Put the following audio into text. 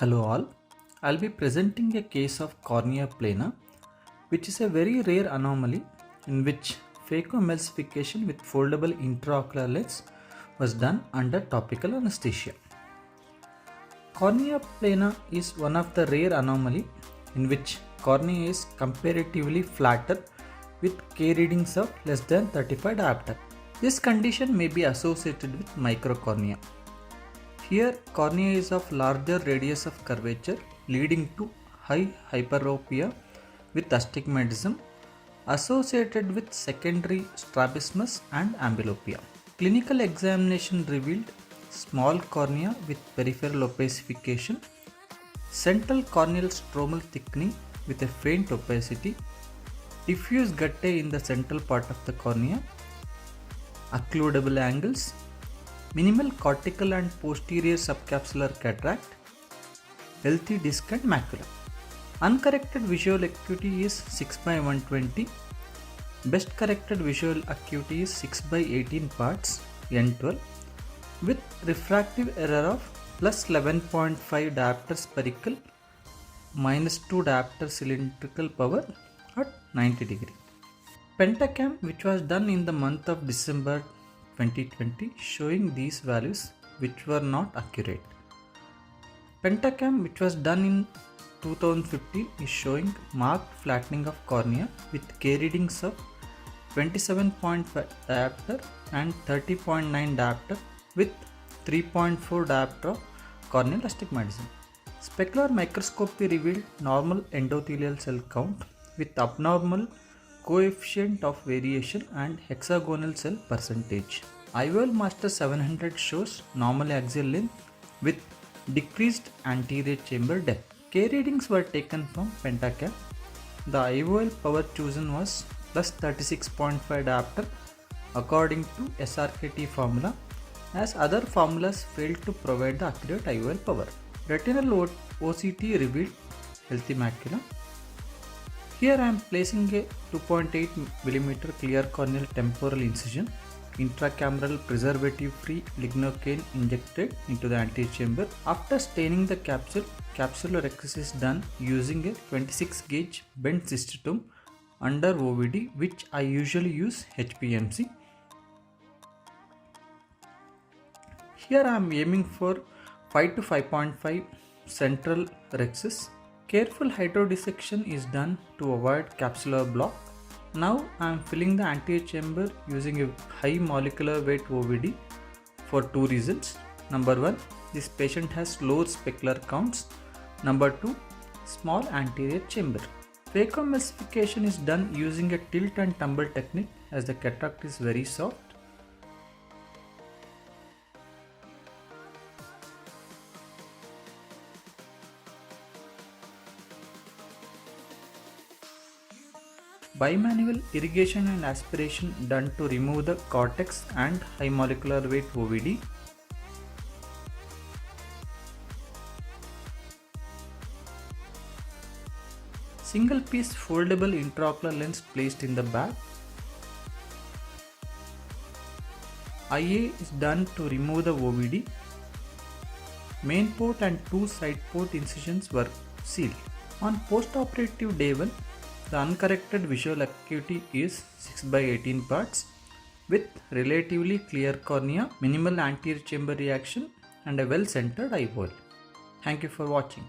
Hello all, I'll be presenting a case of cornea plana, which is a very rare anomaly in which phacoemulsification with foldable intraocular lens was done under topical anesthesia. Cornea plana is one of the rare anomaly in which cornea is comparatively flatter with K readings of less than 35 diopter. This condition may be associated with microcornea. Here, cornea is of larger radius of curvature leading to high hyperopia with astigmatism associated with secondary strabismus and amblyopia. Clinical examination revealed small cornea with peripheral opacification, central corneal stromal thickening with a faint opacity, diffuse guttae in the central part of the cornea, occludable angles, minimal cortical and posterior subcapsular cataract, healthy disc and macula. Uncorrected visual acuity is 6/120. Best corrected visual acuity is 6/18 parts N12 with refractive error of plus 11.5 diopters perical minus 2 diopter cylindrical power at 90 degree. Pentacam, which was done in the month of December 2020, showing these values which were not accurate. Pentacam, which was done in 2015, is showing marked flattening of cornea with K readings of 27.5 diopter and 30.9 diopter with 3.4 diopter of corneal astigmatism. Specular microscopy revealed normal endothelial cell count with abnormal coefficient of variation and hexagonal cell percentage. IOL Master 700 shows normal axial length with decreased anterior chamber depth. K readings were taken from Pentacam. The IOL power chosen was plus 36.5 diopter according to SRKT formula, as other formulas failed to provide the accurate IOL power. Retinal OCT revealed healthy macula. Here I am placing a 2.8 mm clear corneal temporal incision, intracameral preservative free lignocaine injected into the anterior chamber. After staining the capsule, capsular excess is done using a 26 gauge bent cystotome under OVD, which I usually use HPMC. Here I am aiming for 5 to 5.5 central rhexis. Careful hydrodissection is done to avoid capsular block. Now I am filling the anterior chamber using a high molecular weight OVD for two reasons. Number one, this patient has low specular counts. Number two, small anterior chamber. Phacoemulsification is done using a tilt and tumble technique as the cataract is very soft. Bimanual irrigation and aspiration done to remove the cortex and high molecular weight OVD. Single piece foldable intraocular lens placed in the bag. IA is done to remove the OVD. Main port and two side port incisions were sealed. On post-operative day 1, the uncorrected visual acuity is 6/18 parts with relatively clear cornea, minimal anterior chamber reaction and a well-centered IOL. Thank you for watching.